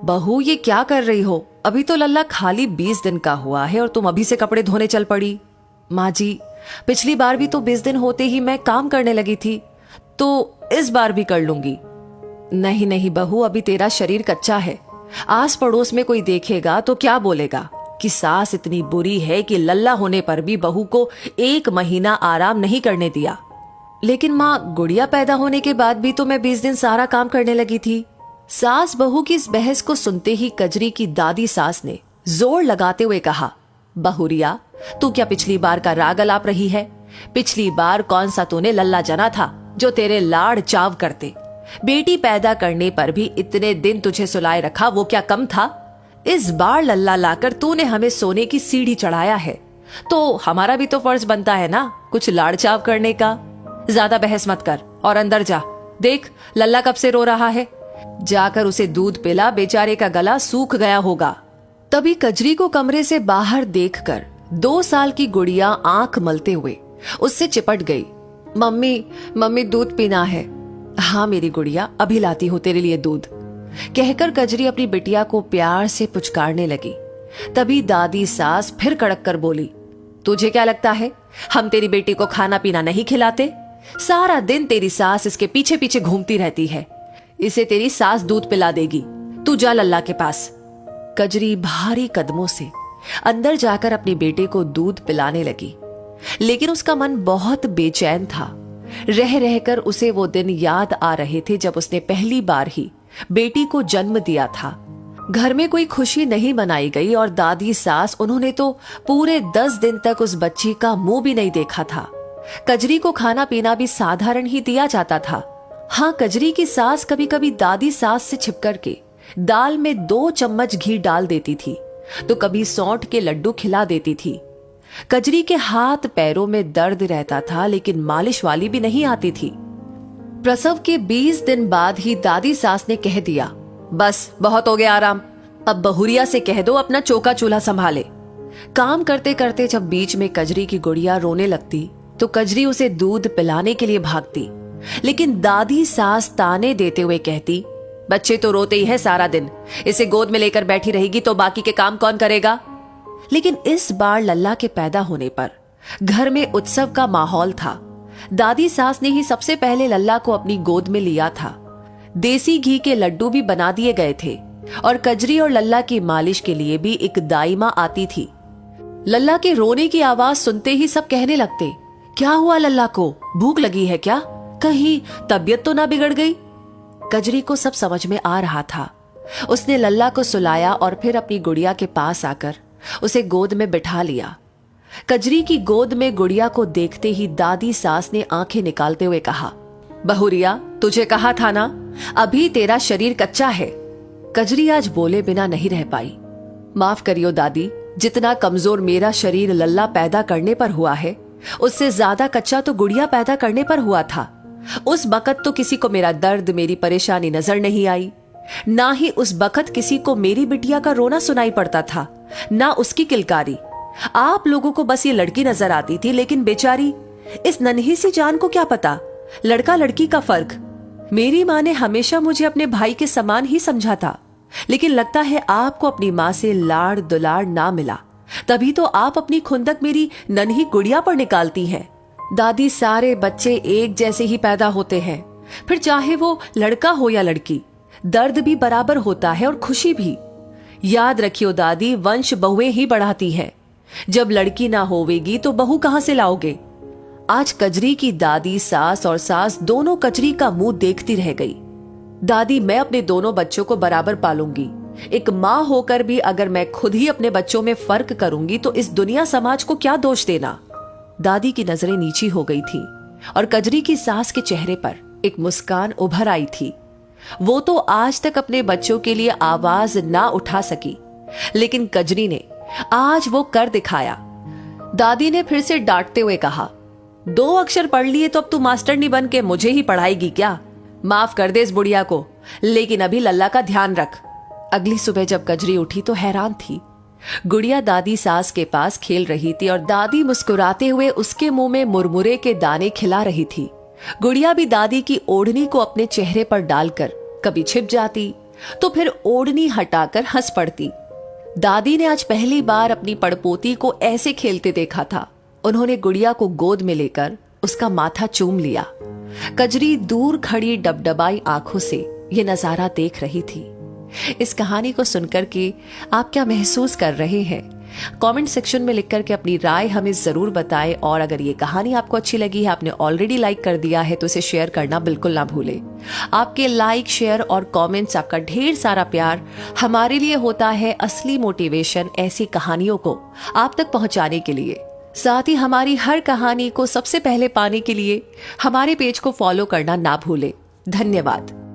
बहू ये क्या कर रही हो? अभी तो लल्ला खाली 20 दिन का हुआ है और तुम अभी से कपड़े धोने चल पड़ी। माँ जी, पिछली बार भी तो 20 दिन होते ही मैं काम करने लगी थी, तो इस बार भी कर लूंगी। नहीं नहीं बहू, अभी तेरा शरीर कच्चा है। आस पड़ोस में कोई देखेगा तो क्या बोलेगा कि सास इतनी बुरी है कि लल्ला होने पर भी बहू को 1 महीना आराम नहीं करने दिया। लेकिन माँ, गुड़िया पैदा होने के बाद भी तो मैं 20 दिन सारा काम करने लगी थी। सास बहू की इस बहस को सुनते ही कजरी की दादी सास ने जोर लगाते हुए कहा, बहुरिया, तू क्या पिछली बार का राग अलाप रही है? पिछली बार कौन सा तूने लल्ला जना था जो तेरे लाड़ चाव करते? बेटी पैदा करने पर भी इतने दिन तुझे सुलाए रखा, वो क्या कम था? इस बार लल्ला लाकर तूने हमें सोने की सीढ़ी चढ़ाया है, तो हमारा भी तो फर्ज बनता है ना कुछ लाड़ चाव करने का। ज्यादा बहस मत कर और अंदर जा। देख, लल्ला कब से रो रहा है। जाकर उसे दूध पिला, बेचारे का गला सूख गया होगा। तभी कजरी को कमरे से बाहर देखकर 2 साल की गुड़िया आंख मलते हुए उससे चिपट गई। मम्मी, मम्मी दूध पीना है। हाँ मेरी गुड़िया, अभी लाती हूँ तेरे लिए दूध, कहकर कजरी अपनी बिटिया को प्यार से पुचकारने लगी। तभी दादी सास फिर कड़क कर बोली, तुझे क्या लगता है हम तेरी बेटी को खाना पीना नहीं खिलाते? सारा दिन तेरी सास इसके पीछे पीछे घूमती रहती है। इसे तेरी सास दूध पिला देगी। तू जा लल्ला के पास। कजरी भारी कदमों से अंदर जाकर अपने बेटे को दूध पिलाने लगी, लेकिन उसका मन बहुत बेचैन था। रह रहकर उसे वो दिन याद आ रहे थे जब उसने पहली बार ही बेटी को जन्म दिया था। घर में कोई खुशी नहीं मनाई गई और दादी सास, उन्होंने तो पूरे 10 दिन तक उस बच्ची का मुंह भी नहीं देखा था। कजरी को खाना पीना भी साधारण ही दिया जाता था। हाँ, कजरी की सास कभी कभी दादी सास से छिपकर के दाल में 2 चम्मच घी डाल देती थी, तो कभी सौंठ के लड्डू खिला देती थी। कजरी के हाथ पैरों में दर्द रहता था, लेकिन मालिश वाली भी नहीं आती थी। प्रसव के 20 दिन बाद ही दादी सास ने कह दिया, बस बहुत हो गया आराम, अब बहुरिया से कह दो अपना चौका चूल्हा संभाले। काम करते करते जब बीच में कजरी की गुड़िया रोने लगती तो कजरी उसे दूध पिलाने के लिए भागती, लेकिन दादी सास ताने देते हुए कहती, बच्चे तो रोते ही है सारा दिन, इसे गोद में लेकर बैठी रहेगी तो बाकी के काम कौन करेगा? लेकिन इस बार लल्ला के पैदा होने पर घर में उत्सव का माहौल था। दादी सास ने ही सबसे पहले लल्ला को अपनी गोद में लिया था। देसी घी के लड्डू भी बना दिए गए थे और कजरी और लल्ला की मालिश के लिए भी एक दाईमा आती थी। लल्ला के रोने की आवाज सुनते ही सब कहने लगते, क्या हुआ लल्ला को? भूख लगी है क्या? कहीं तबीयत तो ना बिगड़ गई? कजरी को सब समझ में आ रहा था। उसने लल्ला को सुलाया और फिर अपनी गुड़िया के पास आकर उसे गोद में बिठा लिया। कजरी की गोद में गुड़िया को देखते ही दादी सास ने आंखें निकालते हुए कहा, बहुरिया, तुझे कहा था ना अभी तेरा शरीर कच्चा है। कजरी आज बोले बिना नहीं रह पाई। माफ करियो दादी, जितना कमजोर मेरा शरीर लल्ला पैदा करने पर हुआ है, उससे ज्यादा कच्चा तो गुड़िया पैदा करने पर हुआ था। उस बखत तो किसी को मेरा दर्द, मेरी परेशानी नजर नहीं आई, ना ही उस बखत किसी को मेरी बिटिया का रोना सुनाई पड़ता था, ना उसकी किलकारी। आप लोगों को बस ये लड़की नजर आती थी, लेकिन बेचारी इस नन्ही सी जान को क्या पता लड़का लड़की का फर्क। मेरी माँ ने हमेशा मुझे अपने भाई के समान ही समझा था, लेकिन लगता है आपको अपनी माँ से लाड़ दुलाड़ ना मिला, तभी तो आप अपनी खुंदक मेरी नन्ही गुड़िया पर निकालती हैं। दादी, सारे बच्चे एक जैसे ही पैदा होते हैं, फिर चाहे वो लड़का हो या लड़की, दर्द भी बराबर होता है और खुशी भी। याद रखियो दादी, वंश बहुएं ही बढ़ाती हैं। जब लड़की ना होवेगी तो बहू कहां से लाओगे? आज कजरी की दादी सास और सास दोनों कजरी का मुंह देखती रह गई। दादी, मैं अपने दोनों बच्चों को बराबर पालूंगी। एक माँ होकर भी अगर मैं खुद ही अपने बच्चों में फर्क करूंगी तो इस दुनिया समाज को क्या दोष देना? दादी की नजरें नीची हो गई थी और कजरी की सास के चेहरे पर एक मुस्कान उभर आई थी। वो तो आज तक अपने बच्चों के लिए आवाज ना उठा सकी, लेकिन कजरी ने आज वो कर दिखाया। दादी ने फिर से डांटते हुए कहा, 2 अक्षर पढ़ लिए तो अब तू मास्टरनी बन के मुझे ही पढ़ाएगी क्या? माफ कर दे इस बुढ़िया को, लेकिन अभी लल्ला का ध्यान रख। अगली सुबह जब कजरी उठी तो हैरान थी। गुड़िया दादी सास के पास खेल रही थी और दादी मुस्कुराते हुए उसके मुंह में मुरमुरे के दाने खिला रही थी। गुड़िया भी दादी की ओढ़नी को अपने चेहरे पर डालकर कभी छिप जाती, तो फिर ओढ़नी हटाकर हंस पड़ती। दादी ने आज पहली बार अपनी पड़पोती को ऐसे खेलते देखा था। उन्होंने गुड़िया को गोद में लेकर उसका माथा चूम लिया। कजरी दूर खड़ी डबडबाई आंखों से ये नजारा देख रही थी। इस कहानी को सुनकर के आप क्या महसूस कर रहे हैं? कमेंट सेक्शन में लिख करके अपनी राय हमें जरूर बताएं। और अगर ये कहानी आपको अच्छी लगी है, आपने ऑलरेडी लाइक कर दिया है, तो इसे शेयर करना बिल्कुल ना भूलें। आपके लाइक, शेयर और कमेंट्स, आपका ढेर सारा प्यार हमारे लिए होता है असली मोटिवेशन ऐसी कहानियों को आप तक पहुंचाने के लिए। साथ ही हमारी हर कहानी को सबसे पहले पाने के लिए हमारे पेज को फॉलो करना ना भूलें। धन्यवाद।